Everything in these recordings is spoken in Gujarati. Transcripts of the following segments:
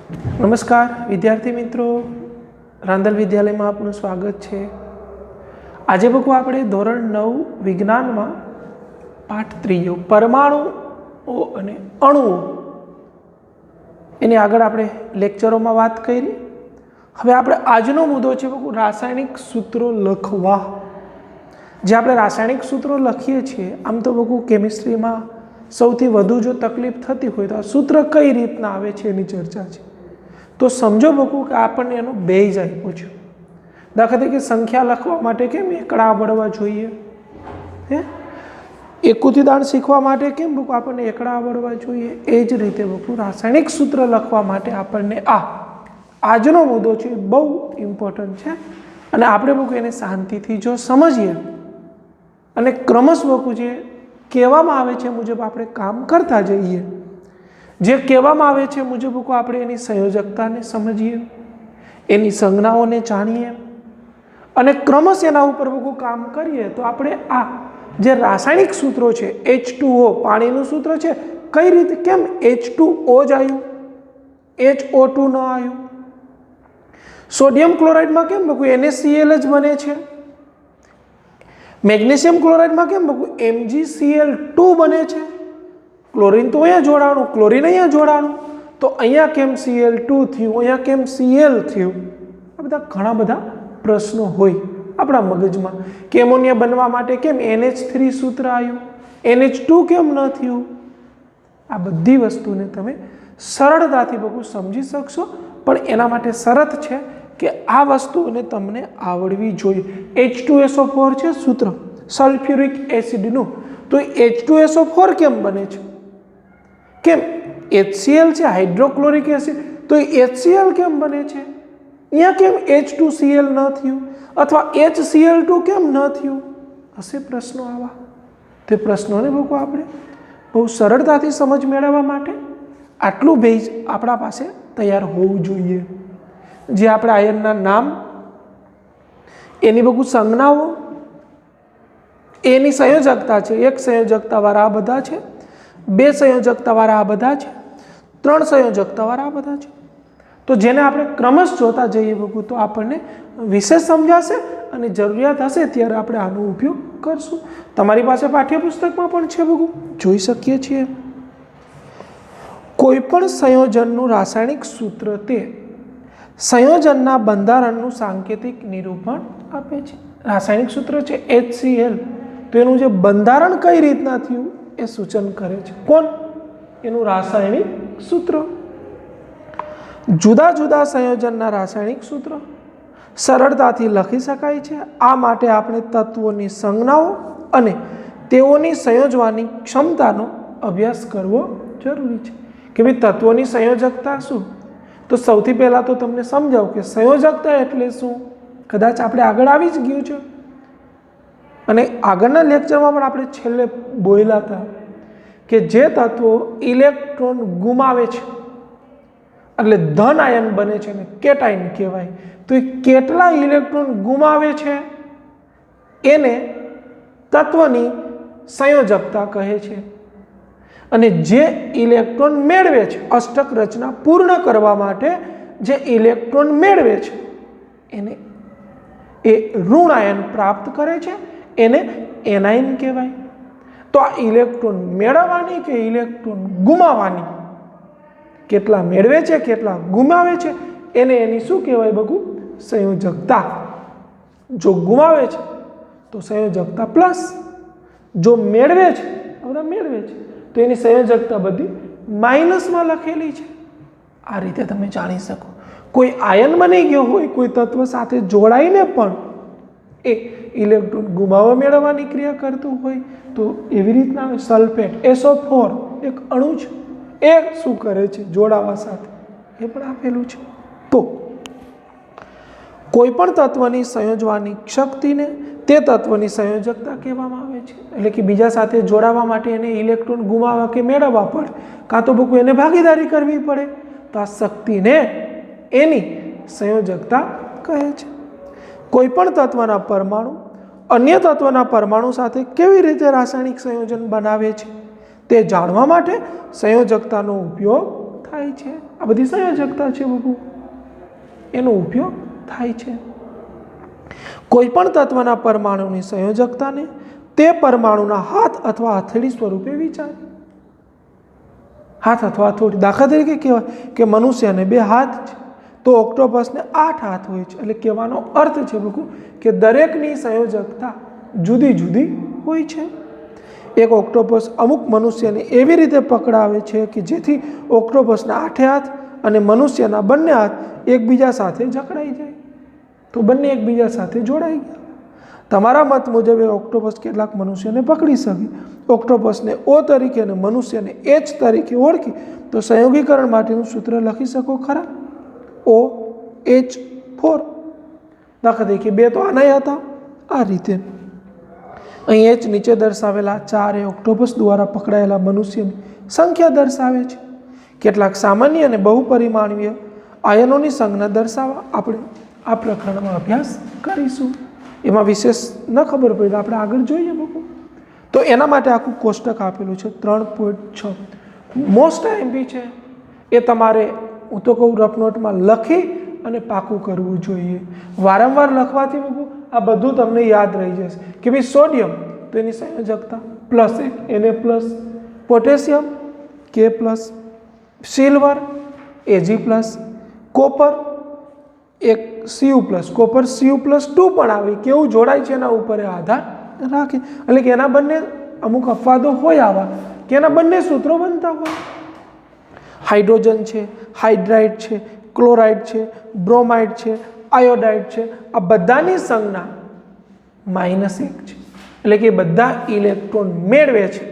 નમસ્કાર વિદ્યાર્થી મિત્રો, રાંદલ વિદ્યાલયમાં આપનું સ્વાગત છે। આજે બકુ આપણે ધોરણ 9 વિજ્ઞાનમાં પાઠ 3 પરમાણુઓ અને અણુઓ એની આગળ આપણે લેક્ચરોમાં વાત કરી। હવે આપણે આજનો મુદ્દો છે બકુ રાસાયણિક સૂત્રો લખવા। જે આપણે રાસાયણિક સૂત્રો લખીએ છીએ, આમ તો બકુ કેમિસ્ટ્રીમાં સૌથી વધુ જો તકલીફ થતી હોય તો આ સૂત્ર કઈ રીતના આવે છે એની ચર્ચા છે। તો સમજો બકુ કે આપણને એનો બેઝ આપ્યો છે। દાખલા તરીકે સંખ્યા લખવા માટે કેમ એકડા આવડવા જોઈએ, હે એકુથી દાણ શીખવા માટે કેમ બકુ આપણને એકડા આવડવા જોઈએ, એ જ રીતે બકુ રાસાયણિક સૂત્ર લખવા માટે આપણને આજનો મુદ્દો છે બહુ ઇમ્પોર્ટન્ટ છે। અને આપણે બકુ એને શાંતિથી જો સમજીએ અને ક્રમશ બકુ જે કહેવામાં આવે છે મુજબ આપણે કામ કરતા જઈએ, જે કહેવામાં આવે છે મુજબ આપણે એની સંયોજકતાને સમજીએ, એની સંજ્ઞાઓને જાણીએ અને ક્રમશ એના ઉપર કામ કરીએ તો આપણે જે રાસાયણિક સૂત્રો છે, H2O પાણીનું સૂત્ર છે, કઈ રીતે કેમ H2O જ આવ્યું, HO2 ન આવ્યું? સોડિયમ ક્લોરાઇડમાં કેમ NaCl જ બને છે? મેગ્નેશિયમ ક્લોરાઇડમાં કેમ MgCl2 બને છે? ક્લોરીન તો અહીંયા જોડાણું, ક્લોરીન અહીંયા જોડાણું, તો અહીંયા કેમ Cl2 થયું, અહીંયા કેમ Cl થયું? આ બધા ઘણા બધા પ્રશ્નો હોય આપણા મગજમાં કે એમોનિયા બનવા માટે કેમ NH3 સૂત્ર આવ્યું, NH2 કેમ ન થયું? આ બધી વસ્તુને તમે સરળતાથી બકુ સમજી શકશો, પણ એના માટે શરત છે કે આ વસ્તુને તમને આવડવી જોઈએ। H2SO4 છે સૂત્ર સલ્ફ્યુરિક એસિડનું, તો H2SO4 કેમ બને છે? કેમ HCl છે હાઇડ્રોક્લોરિક એસિડ, તો HCl કેમ બને છે? અહીંયા કેમ H2Cl ન થયું અથવા HCl2 કેમ ન થયું? હશે પ્રશ્નો આવા। તે પ્રશ્નોને બકુ આપણે બહુ સરળતાથી સમજ મેળવવા માટે આટલું બેઝ આપણા પાસે તૈયાર હોવું જોઈએ। જે આપણે આયનના નામ, એની બકુ સંજ્ઞાઓ, એની સંયોજકતા છે, એક સંયોજકતાવાળા આ બધા છે, બે સંયોજકતાવાળા આ બધા છે, ત્રણ સંયોજકતાવાળા આ બધા છે। તો જેને આપણે ક્રમશ જોતા જઈએ બકુ તો આપણને વિશેષ સમજાશે અને જરૂરિયાત હશે ત્યારે આપણે આનો ઉપયોગ કરશું। તમારી પાસે પાઠ્યપુસ્તકમાં પણ છે બકુ, જોઈ શકીએ છીએ। કોઈ પણ સંયોજનનું રાસાયણિક સૂત્ર તે સંયોજનના બંધારણનું સાંકેતિક નિરૂપણ આપે છે। રાસાયણિક સૂત્ર છે HCl, તો એનું જે બંધારણ કઈ રીતના થયું એ સૂચન કરે છે। કોણ? એનું રાસાયણિક સૂત્ર। જુદા જુદા સંયોજનના રાસાયણિક સૂત્ર સરળતાથી લખી શકાય છે। આ માટે આપણે તત્વોની સંજ્ઞાઓ અને તેઓની સંયોજવાની ક્ષમતાનો અભ્યાસ કરવો જરૂરી છે કે ભાઈ તત્વોની સંયોજકતા શું? તો સૌથી પહેલાં તો તમને સમજાવું કે સંયોજકતા એટલે શું, કદાચ આપણે આગળ આવી જ ગયું છે અને આગળના લેક્ચરમાં પણ આપણે છેલ્લે બોલ્યા હતા કે જે તત્વો ઇલેક્ટ્રોન ગુમાવે છે એટલે ધન આયન બને છે ને કેટાયન કહેવાય। તો એ કેટલા ઇલેક્ટ્રોન ગુમાવે છે એને તત્વની સંયોજકતા કહે છે, અને જે ઇલેક્ટ્રોન મેળવે છે અષ્ટક રચના પૂર્ણ કરવા માટે જે ઇલેક્ટ્રોન મેળવે છે એને એ ઋણ આયન પ્રાપ્ત કરે છે, એને એનાયન કહેવાય। તો આ ઇલેક્ટ્રોન મેળવવાની કે ઇલેક્ટ્રોન ગુમાવવાની, કેટલા મેળવે છે કેટલા ગુમાવે છે, એને એની શું કહેવાય બકુ? સંયોજકતા। જો ગુમાવે છે તો સંયોજકતા પ્લસ, જો મેળવે છે તો એની સંયોજકતા બધી માઇનસમાં લખેલી છે। આ રીતે તમે જાણી શકો। કોઈ આયન બની ગયો હોય કોઈ તત્વ સાથે જોડાઈને પણ એ ઇલેક્ટ્રોન ગુમાવવા મેળવવાની ક્રિયા કરતું હોય તો એવી રીતના સલ્ફેટ SO4 એક અણુ છે, એ શું કરે છે જોડાવા સાથે, એ પણ આપેલું છે। તો કોઈ પણ તત્વની સંયોજવાની શક્તિને તે તત્વની સંયોજકતા કહેવામાં આવે છે। એટલે કે બીજા સાથે જોડાવા માટે એને ઇલેક્ટ્રોન ગુમાવવા કે મેળવવા પડે, કાં તો બકુ એને ભાગીદારી કરવી પડે, તો આ શક્તિને એની સંયોજકતા કહે છે। કોઈ પણ તત્વના પરમાણુ અન્ય તત્વના પરમાણુ સાથે કેવી રીતે રાસાયણિક સંયોજન બનાવે છે તે જાણવા માટે સંયોજકતાનો ઉપયોગ થાય છે। આ બધી સંયોજકતા છે બાબુ, એનો ઉપયોગ થાય છે। કોઈ પણ તત્વના પરમાણુની સંયોજકતાને તે પરમાણુના હાથ અથવા હથેળી સ્વરૂપે વિચારે। હાથ અથવા હથોડી, દાખલા તરીકે કહેવાય કે મનુષ્યને 2 હાથ છે તો ઓક્ટોપસને 8 હાથ હોય છે। એટલે કહેવાનો અર્થ છે બાબુ કે દરેકની સંયોજકતા જુદી જુદી હોય છે। એક ઓક્ટોપસ અમુક મનુષ્યને એવી રીતે પકડાવે છે કે જેથી ઓક્ટોપસના 8 હાથ અને મનુષ્યના બંને હાથ એકબીજા સાથે જકડાઈ જાય, તો બંને એકબીજા સાથે જોડાઈ ગયા। તમારા મત મુજબ એ ઓક્ટોપસ કેટલાક મનુષ્યને પકડી શકે? ઓક્ટોપસને O તરીકે અને મનુષ્યને H તરીકે ઓળખી તો સંયોગીકરણ માટેનું સૂત્ર લખી શકો ખરા? OH4। દાખલા તરીકે 2 તો આના હતા, આ રીતે। અહીં H નીચે દર્શાવેલા 4 એ ઓક્ટોપસ દ્વારા પકડાયેલા મનુષ્યની સંખ્યા દર્શાવે છે। કેટલાક સામાન્ય અને બહુપરિમાણીય આયનોની સંજ્ઞા દર્શાવવા આપણે આ પ્રકરણમાં અભ્યાસ કરીશું। એમાં વિશેષ ન ખબર પડી તો આપણે આગળ જોઈએ બાબુ। તો એના માટે આખું કોષ્ટક આપેલું છે 3.6 મોસ્ટ આઈએમપી છે, એ તમારે હું તો કહું રફ નોટમાં લખી અને પાકું કરવું જોઈએ। વારંવાર લખવાથી બાબુ આ બધું તમને યાદ રહી જશે કે ભાઈ સોડિયમ તો એની સંયોજકતા +1 Na+, potassium K+, silver Ag+, copper એક Cu+, કોપર Cu+2 પણ આવે, કેવું જોડાય છે એના ઉપર આધાર રાખે। એટલે કે એના બંને અમુક અપવાદો હોય આવા કે એના બંને સૂત્રો બનતા હોય। હાઇડ્રોજન છે, હાઇડ્રાઇડ છે, ક્લોરાઇડ છે, બ્રોમાઇડ છે, આયોડાઇડ છે, આ બધાની સંજ્ઞા -1 છે। એટલે કે બધા ઇલેક્ટ્રોન મેળવે છે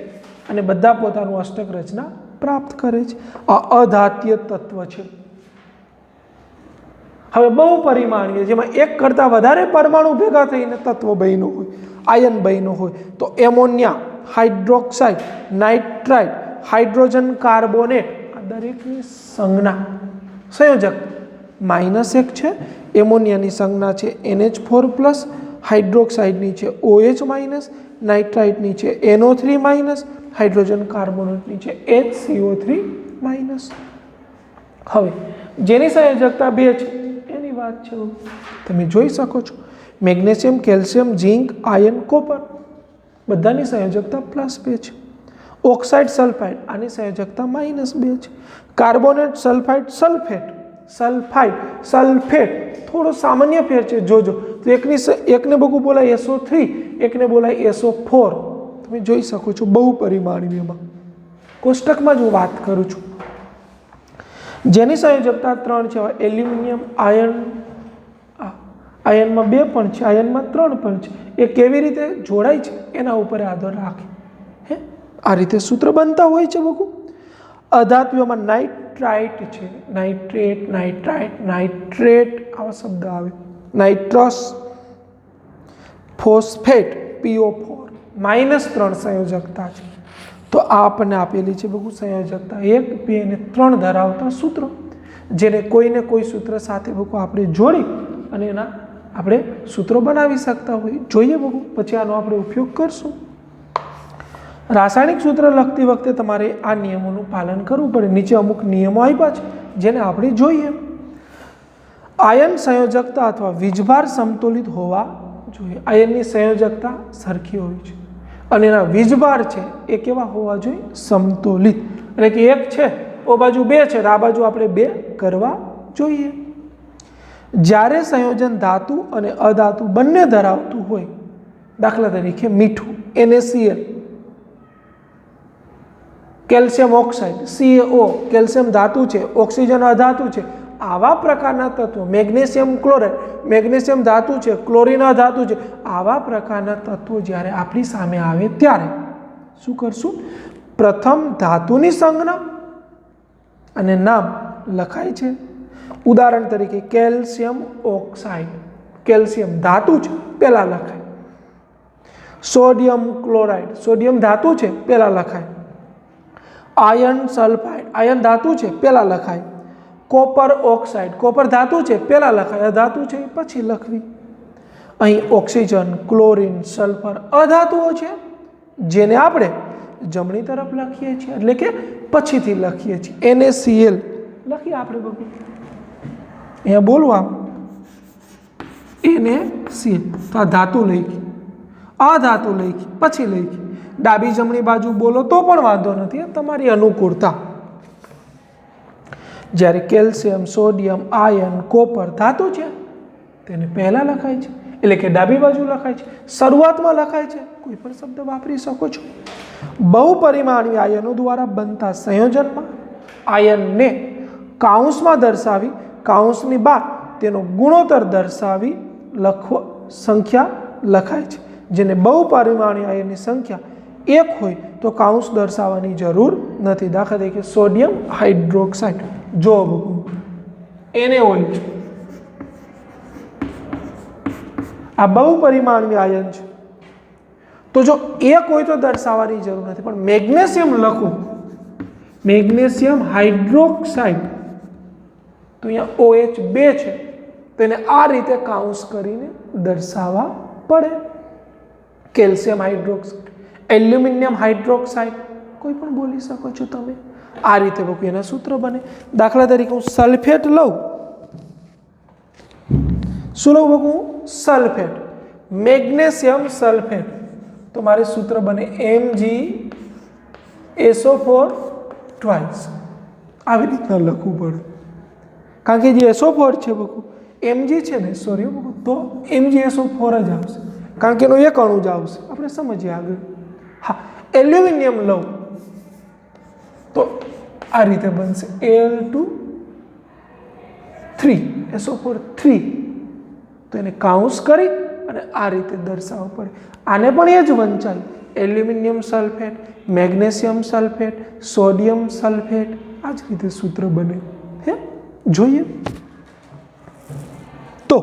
અને બધા પોતાનું અષ્ટક રચના પ્રાપ્ત કરે છે। આ અધાત્ય તત્વ છે। હવે બહુપરિમાણીય જેમાં એક કરતાં વધારે પરમાણુ ભેગા થઈને તત્વ બન્યું હોય, આયન બન્યું હોય તો ammonia, hydroxide, nitride, hydrogen carbonate આ દરેકની સંજ્ઞા સંયોજક -1 છે। એમોનિયાની સંજ્ઞા છે NH4+, હાઇડ્રોક્સાઇડની છે OH-, નાઇટ્રાઇડની છે NO3-, હાઇડ્રોજન કાર્બોનેટની છે HCO3-। હવે જેની સંયોજકતા 2 છે એની વાત છે, તમે જોઈ શકો છો magnesium, calcium, zinc, iron, copper બધાની સંયોજકતા +2 છે। ઓક્સાઇડ, સલ્ફાઇડ આની સંયોજકતા -2 છે। કાર્બોનેટ, સલ્ફાઇડ, સલ્ફેટ થોડો સામાન્ય ફેર છે જોજો, તો એકને બગુ બોલાય SO3, એકને બોલાય SO4। તમે જોઈ શકો છો બહુપરિમાણીયમાં કોષ્ટકમાં જ હું વાત કરું છું। જેની સંયોજકતા 3 છે, એલ્યુમિનિયમ, આયનમાં 2 પણ છે, આયનમાં 3 પણ છે, એ કેવી રીતે જોડાય છે એના ઉપર આધાર રાખે હે આ રીતે સૂત્ર બનતા હોય છે બગુ। અધાત્વીઓમાં નાઇટ્રાઇટ છે, નાઇટ્રેટ આવા શબ્દ આવે, નાઇટ્રસ, ફોસ્ફેટ PO4 -3 સંયોજકતા છે। તો આ આપણને આપેલી છે બગુ સંયોજકતા 1, 2 અને 3 ધરાવતા સૂત્રો, જેને કોઈને કોઈ સૂત્ર સાથે બગુ આપણે જોડી અને એના આપણે સૂત્રો બનાવી શકતા હોય। જોઈએ બગુ, પછી આનો આપણે ઉપયોગ કરશું। રાસાયણિક સૂત્ર લખતી વખતે તમારે આ નિયમોનું પાલન કરવું પડે। નીચે અમુક નિયમો આપ્યા છે જેને આપણે જોઈએ। આયન સંયોજકતા અથવા વીજભાર સમતોલિત હોવા જોઈએ। આયનની સંયોજકતા સરખી હોવી જોઈએ અને એના વીજભાર છે એ કેવા હોવા જોઈએ? સમતોલિત। એટલે કે 1 છે ઓ બાજુ 2 છે, આ બાજુ આપણે 2 કરવા જોઈએ। જ્યારે સંયોજન ધાતુ અને અધાતુ બંને ધરાવતું હોય, દાખલા તરીકે મીઠું NaCl, calcium oxide CaO, calcium ધાતુ છે, ઓક્સિજન અધાતુ છે, આવા પ્રકારના તત્વો, મેગ્નેશિયમ ક્લોરાઇડ, મેગ્નેશિયમ ધાતુ છે, ક્લોરીન અધાતુ છે, આવા પ્રકારના તત્વો જ્યારે આપણી સામે આવે ત્યારે શું કરશું? પ્રથમ ધાતુની સંજ્ઞા અને નામ લખાય છે। ઉદાહરણ તરીકે કેલ્શિયમ ઓક્સાઇડ, કેલ્શિયમ ધાતુ છે પહેલા લખાય। સોડિયમ ક્લોરાઇડ, સોડિયમ ધાતુ છે પહેલા લખાય। આયર્ન સલ્ફાઇડ, આયર્ન ધાતુ છે પહેલા લખાય। કોપર ઓક્સાઇડ, કોપર ધાતુ છે પહેલા લખાય, અધાતુ છે પછી લખવી। અહીં ઓક્સિજન, ક્લોરીન, સલ્ફર અધાતુઓ છે જેને આપણે જમણી તરફ લખીએ છીએ, એટલે કે પછીથી લખીએ છીએ. NaCl લખીએ આપણે બગુ, અહીંયા બોલવા NaCl. તો આ ધાતુ લખી, આ ધાતુ લખી, પછી લખી. ડાબી જમણી બાજુ બોલો તો પણ વાંધો નથી, તમારી અનુકૂળતા. જ્યારે કેલ્શિયમ, સોડિયમ, આયર્ન, કોપર ધાતુ છે તેને પહેલા લખાય છે, એટલે કે ડાબી બાજુ લખાય છે, શરૂઆતમાં લખાય છે. કોઈ પણ શબ્દ વાપરી શકો છો. બહુપરિમાણીય આયનો દ્વારા બનતા સંયોજનમાં આયનને કાઉન્સમાં દર્શાવી, કાઉન્સની બહાર તેનો ગુણોત્તર દર્શાવી સંખ્યા લખાય છે. જેને બહુપરિમાણીય આયનની સંખ્યા 1 હોય તો કાઉન્સ દર્શાવવાની જરૂર નથી. દાખલા તરીકે સોડિયમ હાઇડ્રોક્સાઇડ, જો NaOH, આ બહુપરિમાણીય આયન છે, તો જો 1 હોય તો દર્શાવવાની જરૂર નથી. પણ મેગ્નેશિયમ લખો, મેગ્નેશિયમ હાઇડ્રોક્સાઇડ, તો અહીંયા OH2 છે, તેને આ રીતે કાઉન્સ કરીને દર્શાવવા પડે. કેલ્શિયમ હાઇડ્રોક્સાઇડ, એલ્યુમિનિયમ હાઇડ્રોક્સાઇડ, કોઈ પણ બોલી શકો છો તમે. આ રીતે બહુ એના સૂત્ર બને. દાખલા તરીકે હું સલ્ફેટ લઉં, શું લઉં બહુ? સલ્ફેટ, મેગ્નેશિયમ સલ્ફેટ, તો મારે સૂત્ર બને MgSO4 ટ્વાઇસ. આવી રીતના લખવું પડે, કારણ કે જે SO4 છે બહુ Mg છે ને, સોરી બહુ, તો MgSO4 જ આવશે, કારણ કે એનો એક અણુ જ આવશે. આપણે સમજીએ આગળ. હા, એલ્યુમિનિયમ લઉં તો આ રીતે બનશે Al2 3 તો એને કાઉન્સ કરી અને આ રીતે દર્શાવવું પડે. આને પણ એ જ વંચાય, aluminium sulphate, magnesium sulphate, sodium sulphate, આ જ રીતે સૂત્ર બને. હે, જોઈએ તો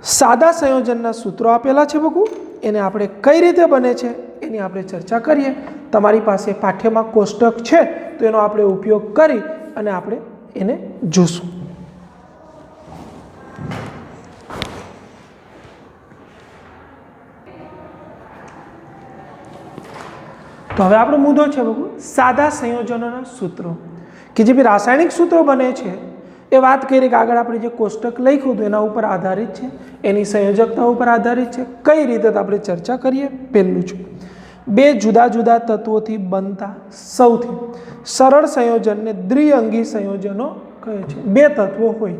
સાદા સંયોજનના સૂત્રો આપેલા છે બગુ, એને આપણે કઈ રીતે બને છે એની આપણે ચર્ચા કરીએ. તમારી પાસે પાઠ્યમાં કોષ્ટક છે તો એનો આપણે ઉપયોગ કરી અને આપણે એને જોશું. તો હવે આપણો મુદ્દો છે બગુ સાદા સંયોજનોના સૂત્રો, કે જે બી રાસાયણિક સૂત્રો બને છે એ વાત કરી કે આગળ આપણે જે કોષ્ટક લખ્યું હતું એના ઉપર આધારિત છે, એની સંયોજકતા ઉપર આધારિત છે. કઈ રીતે આપણે ચર્ચા કરીએ. પહેલું છે, બે જુદા જુદા તત્વોથી બનતા સૌથી સરળ સંયોજનને દ્વિઅંગી સંયોજનો કહે છે. બે તત્વો હોય,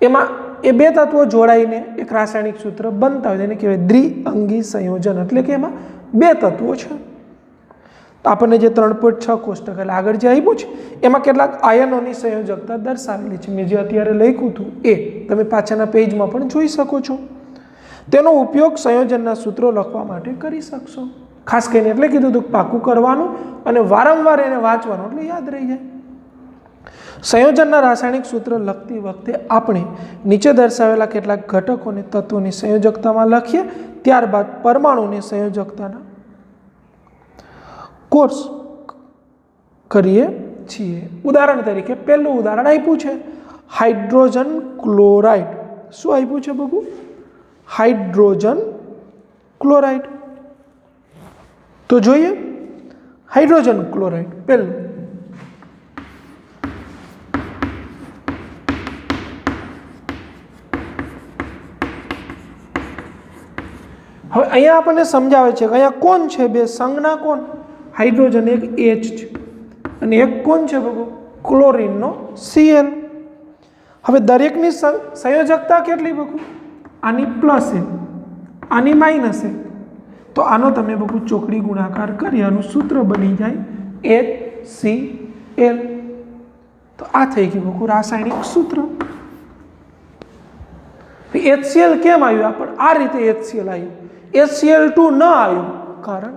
એમાં એ બે તત્વો જોડાઈને એક રાસાયણિક સૂત્ર બનતા હોય તેને કહેવાય દ્વિઅંગી સંયોજન. એટલે કે એમાં બે તત્વો છે. આપણને જે 3.6 કોષ્ટક એટલે આગળ જે આપ્યું છે એમાં કેટલાક આયનોની સંયોજકતા દર્શાવેલી છે. મેં જે અત્યારે લખ્યું હતું એ તમે પાછળના પેજમાં પણ જોઈ શકો છો. તેનો ઉપયોગ સંયોજનના સૂત્રો લખવા માટે કરી શકશો. ખાસ કરીને એટલે કીધું હતું પાકું કરવાનું અને વારંવાર એને વાંચવાનું, એટલે યાદ રહી જાય. સંયોજનના રાસાયણિક સૂત્ર લખતી વખતે આપણે નીચે દર્શાવેલા કેટલાક ઘટકોને તત્વોની સંયોજકતામાં લખીએ, ત્યારબાદ પરમાણુની સંયોજકતાના કોર્સ કરીએ છીએ. ઉદાહરણ તરીકે પહેલું ઉદાહરણ આપ્યું છે હાઇડ્રોજન ક્લોરાઇડ. શું આપ્યું છે બગુ? Hydrogen chloride. તો જોઈએ હાઇડ્રોજન ક્લોરાઇડ પહેલું. હવે અહીંયા આપણને સમજાવે છે કે અહીંયા કોણ છે? બે સંજ્ઞા કોણ? હાઇડ્રોજન એક H છે અને એક કોણ છે બગુ? ક્લોરીનનો Cl. હવે દરેકની સંયોજકતા કેટલી બગુ? આની પ્લસ એક, આની માઇનસ એક. તો આનો તમે બગુ ચોકડી ગુણાકાર કરી આનું સૂત્ર બની જાય HCl. તો આ થઈ ગયું બગુ રાસાયણિક સૂત્ર. HCl કેમ આવ્યું? પણ આ રીતે HCl આવ્યું, HCl2 ન આવ્યું, કારણ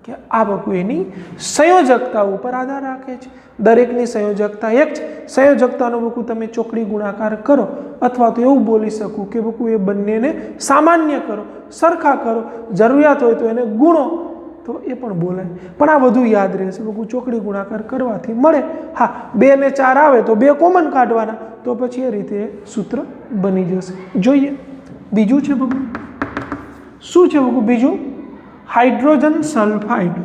કે આ બગુ એની સંયોજકતા ઉપર આધાર રાખે છે. દરેકની સંયોજકતા એક છે. સંયોજકતાનો બગુ તમે ચોકડી ગુણાકાર કરો, અથવા તો એવું બોલી શકું કે બગુ એ બંનેને સામાન્ય કરો, સરખા કરો, જરૂરિયાત હોય તો એને ગુણો, તો એ પણ બોલાય. પણ આ બધું યાદ રહેશે બગુ ચોકડી ગુણાકાર કરવાથી મળે. હા, 2 ને 4 આવે તો 2 કોમન કાઢવાના, તો પછી એ રીતે સૂત્ર બની જશે. જોઈએ બીજું છે બગુ. શું છે બગુ બીજું? હાઇડ્રોજન સલ્ફાઇડ,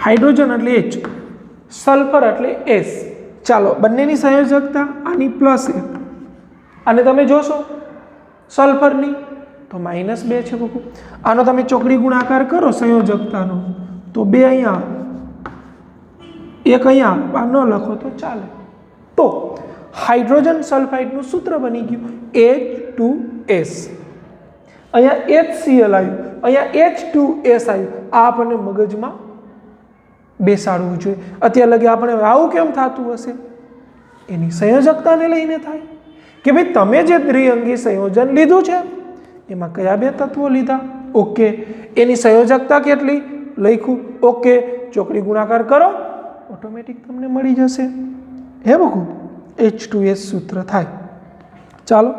હાઇડ્રોજન એટલે H, સલ્ફર એટલે S. ચાલો બંનેની સંયોજકતા આની +1 અને તમે જોશો સલ્ફરની તો -2 છે બકુ. આનો તમે ચોકડી ગુણાકાર કરો સંયોજકતાનો તો 2 અહીંયા, 1 અહીંયા, ન લખો તો ચાલે. તો હાઇડ્રોજન સલ્ફાઇડનું સૂત્ર બની ગયું H2S. અહીંયા HCl આવ્યું, અહીંયા H2S આવ્યું. આ આપણને મગજમાં બેસાડવું જોઈએ. અત્યાર લગી આપણે આવું કેમ થતું હશે? એની સંયોજકતાને લઈને થાય કે ભાઈ તમે જે દ્વિઅંગી સંયોજન લીધું છે એમાં કયા 2 તત્વો લીધા, ઓકે, એની સંયોજકતા કેટલી લખ્યું, ઓકે, ચોકડી ગુણાકાર કરો ઓટોમેટિક તમને મળી જશે. હે બકુ, H2S સૂત્ર થાય. ચાલો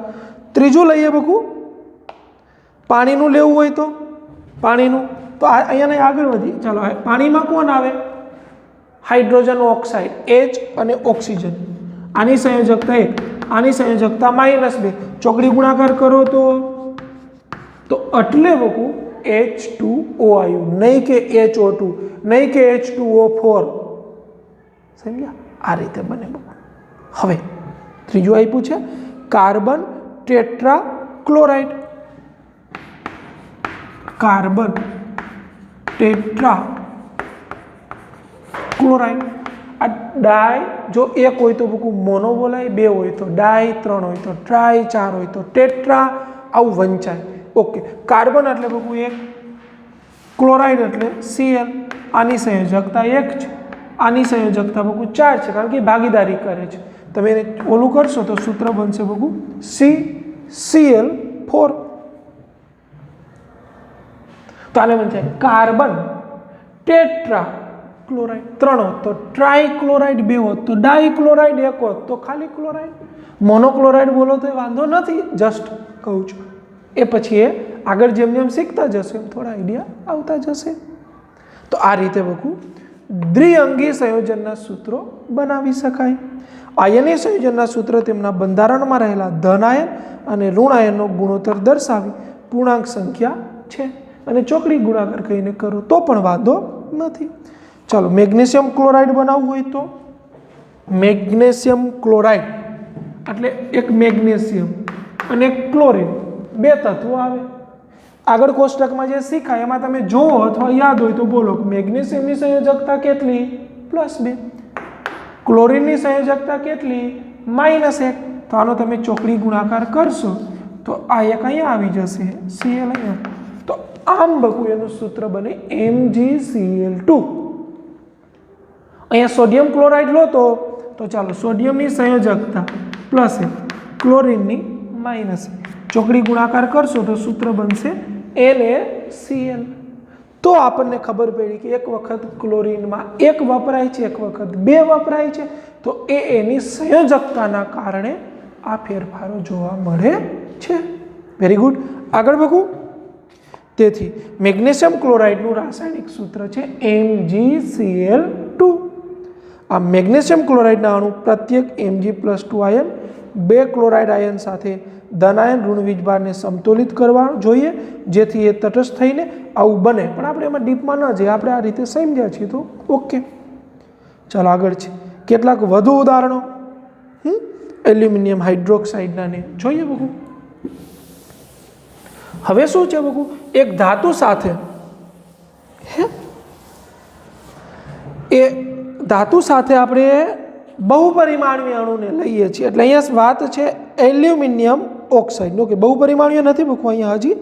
ત્રીજું લઈએ બકુ, પાણીનું લેવું હોય તો પાણીનું, તો અહીંયા આગળ વધી. ચાલો પાણીમાં કોણ આવે? હાઇડ્રોજન ઓક્સાઇડ H અને ઓક્સિજન. આની સંયોજકતા 1, આની સંયોજકતા -2. ચોકડી ગુણાકાર કરો તો એટલે બકુ H2O આવ્યું, નહીં કે HO2, નહીં કે H2O4. સમજ્યા? આ રીતે બને બકુ. હવે ત્રીજું આપ્યું છે carbon tetra chloride. Carbon tetra chloride. આ ડાય જો 1 હોય તો બકુ મોનો બોલાય, 2 હોય તો ડાય, 3 હોય તો ટ્રાય, 4 હોય તો ટેટ્રા, આવું વંચાય. ઓકે, કાર્બન એટલે બકુ 1, ક્લોરાઇડ એટલે Cl. આની સંયોજકતા 1 છે, આની સંયોજકતા બકુ 4 છે, કારણ કે ભાગીદારી કરે છે. તમે એને ઓલું કરશો તો સૂત્ર બનશે બકુ CCl4. તો આને વંચાય કાર્બન ટેટ્રા ક્લોરાઇડ. 3 હોત તો ટ્રાય ક્લોરાઇડ, 2 હોત તો ડાય ક્લોરાઇડ, 1 હોત તો ખાલી ક્લોરાઇડ. મોનોક્લોરાઇડ બોલો તો વાંધો નથી, જસ્ટ કહું છું. એ પછી એ આગળ જેમ જેમ શીખતા જશે એમ થોડા આઈડિયા આવતા જશે. તો આ રીતે બકુ દ્વિઅંગી સંયોજનના સૂત્રો બનાવી શકાય. આયનીય સંયોજનના સૂત્ર તેમના બંધારણમાં રહેલા ધન આયન અને ઋણ આયનનો ગુણોત્તર દર્શાવી પૂર્ણાંક સંખ્યા છે, અને ચોકડી ગુણાકાર કહીને કરો તો પણ વાંધો નથી. ચાલો મેગ્નેશિયમ ક્લોરાઇડ બનાવવું હોય તો મેગ્નેશિયમ ક્લોરાઇડ એટલે એક મેગ્નેશિયમ અને એક ક્લોરીન, 2 તત્વો આવે. આગળ કોષ્ટકમાં જે શીખાય એમાં તમે જોવો અથવા યાદ હોય તો બોલો. મેગ્નેશિયમની સંયોજકતા કેટલી? +2. ક્લોરીનની સંયોજકતા કેટલી? -1. તો આનો તમે ચોકડી ગુણાકાર કરશો તો આ એક અહીંયા આવી જશે, Cl અહીંયા. તો આમ બકુ એનું સૂત્ર બને MgCl2. અહીંયા સોડિયમ ક્લોરાઇડ લો તો ચાલો સોડિયમની સંયોજકતા +1, ક્લોરીનની -1. ચોકડી ગુણાકાર કરશો તો સૂત્ર બનશે NaCl. તો આપણને ખબર પડી કે એક વખત ક્લોરીનમાં 1 વપરાય છે, એક વખત 2 વપરાય છે. તો એની સંયોજકતાના કારણે આ ફેરફારો જોવા મળે છે. Very good. આગળ બકુ, તેથી મેગ્નેશિયમ ક્લોરાઇડનું રાસાયણિક સૂત્ર છે MgCl2. આ મેગ્નેશિયમ ક્લોરાઇડના અણુ પ્રત્યેક Mg+2 આયન 2 ક્લોરાઇડ આયન સાથે ધન આયન ઋણ વીજભારને સમતોલિત કરવા જોઈએ, જેથી એ તટસ્થ થઈને આવું બને. પણ આપણે એમાં ડીપમાં ન જઈએ, આપણે આ રીતે સમજ્યા છીએ તો ઓકે. ચાલો આગળ છે કેટલાક વધુ ઉદાહરણો એલ્યુમિનિયમ હાઇડ્રોક્સાઇડના ને જોઈએ બકુ. હવે શું છે બકુ, એક ધાતુ સાથે આપણે બહુપરિમાણીય અણુને લઈએ છીએ. એટલે અહીંયા વાત છે એલ્યુમિનિયમ ઓક્સાઇડ. ઓકે, બહુપરિમાણીય નથી બકુ, અહીંયા હજી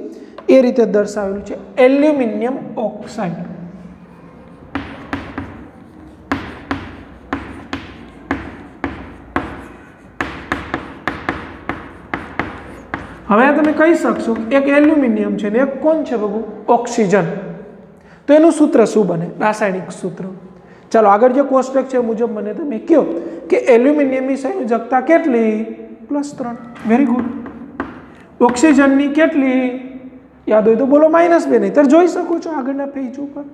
એ રીતે દર્શાવેલું છે એલ્યુમિનિયમ ઓક્સાઇડ. હવે તમે કહી શકશો એક એલ્યુમિનિયમ છે ને એક કોણ છે બકુ? ઓક્સિજન. તો એનું સૂત્ર શું બને? રાસાયણિક સૂત્ર. ચાલો આગળ જે કોષ્ટક છે મુજબ મને તમે કહો કે એલ્યુમિનિયમની સંયોજકતા કેટલી? +3. Very good. ઓક્સિજનની કેટલી? યાદ હોય તો બોલો -2, નહીંતર જોઈ શકો છો આગળના પેજ ઉપર.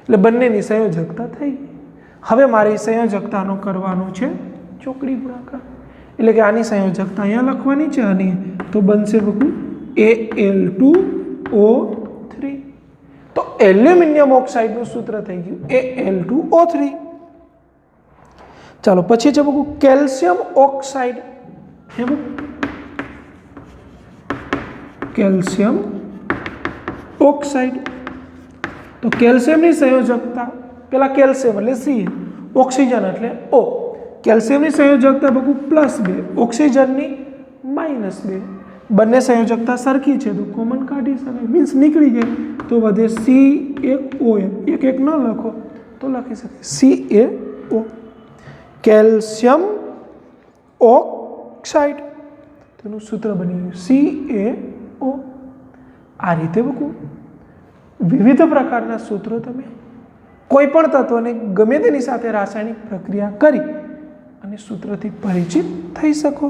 એટલે બંનેની સંયોજકતા થઈ. હવે મારી સંયોજકતાનો કરવાનો છે ચોકડી ગુણાકાર. એટલે કે આની સંયોજકતા અહીંયા લખવાની છે અને તો બનશે બકુ Al2O3. તો એલ્યુમિનિયમ ઓક્સાઇડનું સૂત્ર થઈ ગયું Al2O3. ચાલો પછી છે બકુ કેલ્શિયમ ઓક્સાઇડ. હે બકુ કેલ્શિયમ ઓક્સાઇડ. તો કેલ્શિયમની સંયોજકતા પેલા કેલ્શિયમ એટલે સી, ઓક્સિજન એટલે O. કેલ્શિયમની સંયોજકતા બકુ +2, ઓક્સિજનની -2. બંને સંયોજકતા સરખી છે તો કોમન કાઢી શકાય, મીન્સ નીકળી જાય. તો વધે CaON. એક ન લખો તો લખી શકાય CaO, કેલ્શિયમ ઓક્સાઇડ. તેનું સૂત્ર બની ગયું CaO. આ રીતે બકુ વિવિધ પ્રકારના સૂત્રો તમે કોઈ પણ તત્વને ગમે તેની સાથે રાસાયણિક પ્રક્રિયા કરી અને સૂત્રથી પરિચિત થઈ શકો.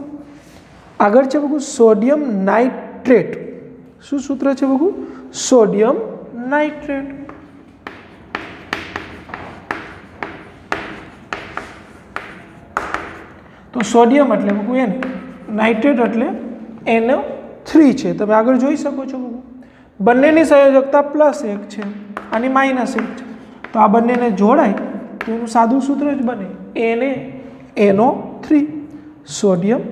આગળ છે બકુ સોડિયમ નાઇટ્રેટ. શું સૂત્ર છે બકુ? Sodium nitrate. તો સોડિયમ એટલે બકુ N, નાઇટ્રેટ એટલે NO3 છે. તમે આગળ જોઈ શકો છો બકુ બંનેની સંયોજકતા +1 છે અને -1 છે. તો આ બંનેને જોડાય તો એનું સાદું સૂત્ર જ બને NaNO3, સોડિયમ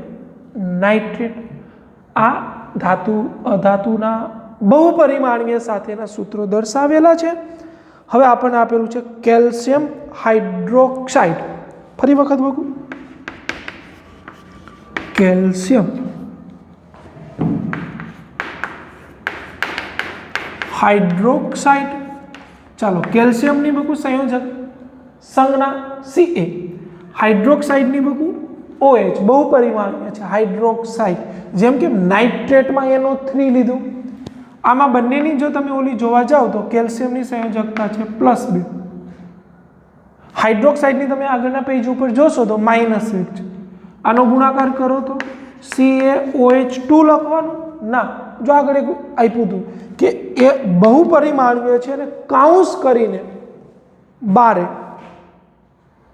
નાઇટ્રેટ. આ ધાતુ અધાતુના બહુપરિમાણીય સાથેના સૂત્રો દર્શાવેલા છે. હવે આપણને આપેલું છે કેલ્શિયમ હાઇડ્રોક્સાઇડ. ફરી વખત બકુ કેલ્શિયમ હાઇડ્રોક્સાઇડ. ચાલો કેલ્શિયમની બકુ સંયોજક સંજ્ઞા Ca, હાઇડ્રોક્સાઇડની બકુ OH, બહુપરિમાણીય છે હાઇડ્રોક્સાઇડ. જેમ કે નાઇટ્રેટમાં NO3 લીધું, આમાં બંનેની જો તમે ઓલી જોવા જાઓ તો કેલ્શિયમની સંયોજકતા છે +2, હાઇડ્રોક્સાઇડની તમે આગળના પેજ ઉપર જોશો તો -1 છે. આનો ગુણાકાર કરો તો CaOH2 લખવાનું ના, જો આગળ એક આપ્યું હતું કે એ બહુપરિમાણીય છે અને કાઉન્સ કરીને 12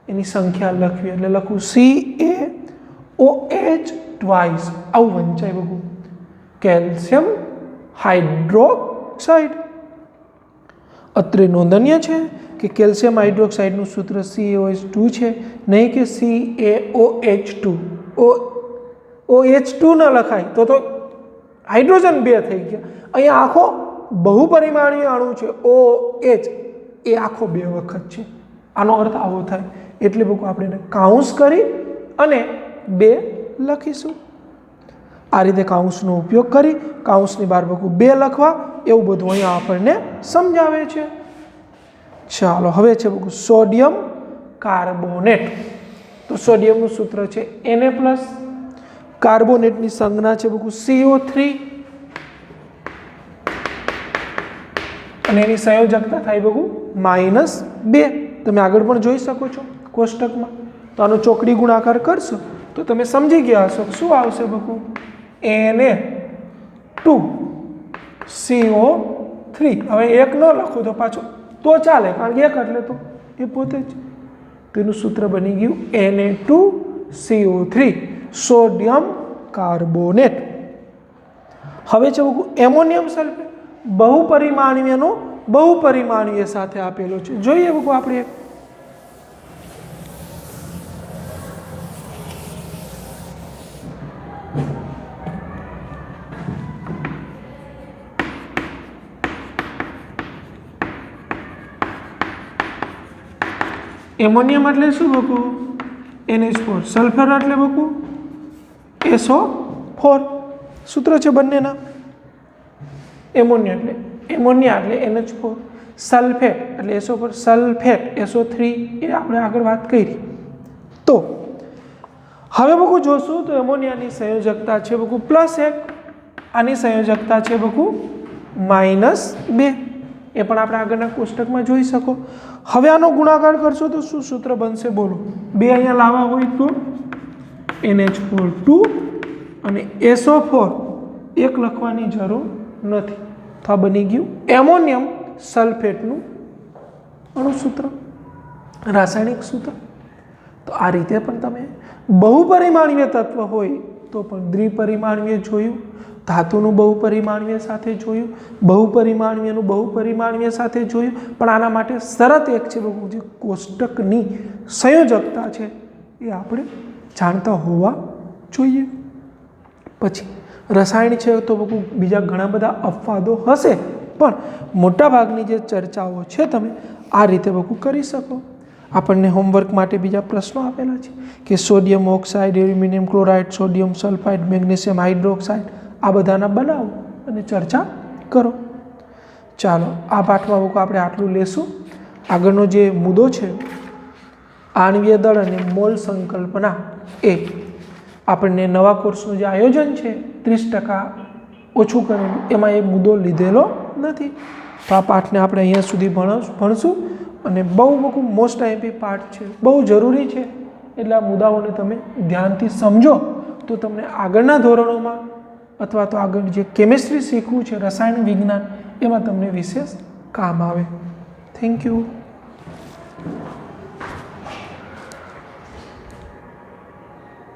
એની સંખ્યા લખવી એટલે લખું CaOH ટ્વાઇસ. આવું વંચાય બકુ કેલ્શિયમ હાઇડ્રોક્સાઇડ. અત્રે નોંધનીય છે કે કેલ્શિયમ હાઇડ્રોક્સાઇડનું સૂત્ર CaOH2 છે, નહીં કે CaOH2. OH2 ન લખાય તો હાઇડ્રોજન 2 થઈ ગયા. અહીંયા આખો બહુપરિમાણીય અણુ છે OH, એ આખો 2 વખત છે. આનો અર્થ આવો થાય. એટલે બકુ આપણે એને કાઉન્સ કરી અને 2 લખીશું. આ રીતે કાઉન્સનો ઉપયોગ કરી કાઉન્સની બહાર બકુ 2 લખવા, એવું બધું અહીંયા આપણને સમજાવે છે. ચાલો હવે છે બકુ સોડિયમ કાર્બોનેટ. તો સોડિયમનું સૂત્ર છે Na+, કાર્બોનેટની સંજ્ઞા છે બકુ CO3 અને એની સંયોજકતા થાય બકુ -2. તમે આગળ પણ જોઈ શકો છો કોષ્ટકમાં. તો આનો ચોકડી ગુણાકાર કરશો તો તમે સમજી ગયા હશો શું આવશે બકુ Na2CO3. હવે એક ન લખો તો પાછો તો ચાલે, કારણ કે એક એટલે તો એ પોતે જ. તેનું સૂત્ર બની ગયું Na2CO3, સોડિયમ કાર્બોનેટ. હવે છે બકુ એમોનિયમ સલ્ફેટ. બહુપરિમાણીયનો બહુપરિમાણીય સાથે આપેલો છે. જોઈએ બકુ આપણે એમોનિયમ એટલે શું બકુ? NH4. સલ્ફર એટલે બકુ SO4. સૂત્ર છે બંનેના. એમોનિયા એટલે NH4, સલ્ફેટ એટલે SO4, સલ્ફેટ SO3, એ આપણે આગળ વાત કરી. તો હવે બકુ જોશું તો એમોનિયાની સંયોજકતા છે બકુ +1, આની સંયોજકતા છે બકુ -2. એ પણ આપણે આગળના કોષ્ટકમાં જોઈ શકો. હવે આનો ગુણાકાર કરશો તો શું સૂત્ર બનશે બોલો? 2 અહીંયા લાવવા હોય તો NH4 2 અને SO4 1 લખવાની જરૂર નથી. તો આ બની ગયું એમોનિયમ સલ્ફેટનું અણુસૂત્ર, રાસાયણિક સૂત્ર. તો આ રીતે પણ તમે બહુપરિમાણીય તત્વ હોય તો પણ દ્વિપરિમાણીય જોયું, ધાતુનું બહુપરિમાણીય સાથે જોયું, બહુપરિમાણીયનું બહુપરિમાણીય સાથે જોયું. પણ આના માટે શરત એક છે બહુ, જે કોષ્ટકની સંયોજકતા છે એ આપણે જાણતા હોવા જોઈએ. પછી રસાયણ છે તો બીજા ઘણા બધા અપવાદો હશે, પણ મોટાભાગની જે ચર્ચાઓ છે તમે આ રીતે કરી શકો. આપણને હોમવર્ક માટે બીજા પ્રશ્નો આપેલા છે કે sodium oxide, aluminium chloride, sodium sulphide, magnesium hydroxide આ બધાના બનાવો અને ચર્ચા કરો. ચાલો આ પાઠમાં આપણે આટલું લેશું. આગળનો જે મુદ્દો છે આણ્વીય દળ અને મોલ સંકલ્પના, એ આપણને નવા કોર્સનું જે આયોજન છે 30% ઓછું કરેલું, એમાં એ મુદ્દો લીધેલો નથી. તો આ પાઠને આપણે અહીંયા સુધી ભણશું અને બહુ મોસ્ટ આઈએમપી પાઠ છે, બહુ જરૂરી છે. એટલે આ મુદ્દાઓને તમે ધ્યાનથી સમજો તો તમને આગળના ધોરણોમાં અથવા તો આગળ જે કેમિસ્ટ્રી શીખવું છે, રસાયણ વિજ્ઞાન, એમાં તમને વિશેષ કામ આવે. Thank you.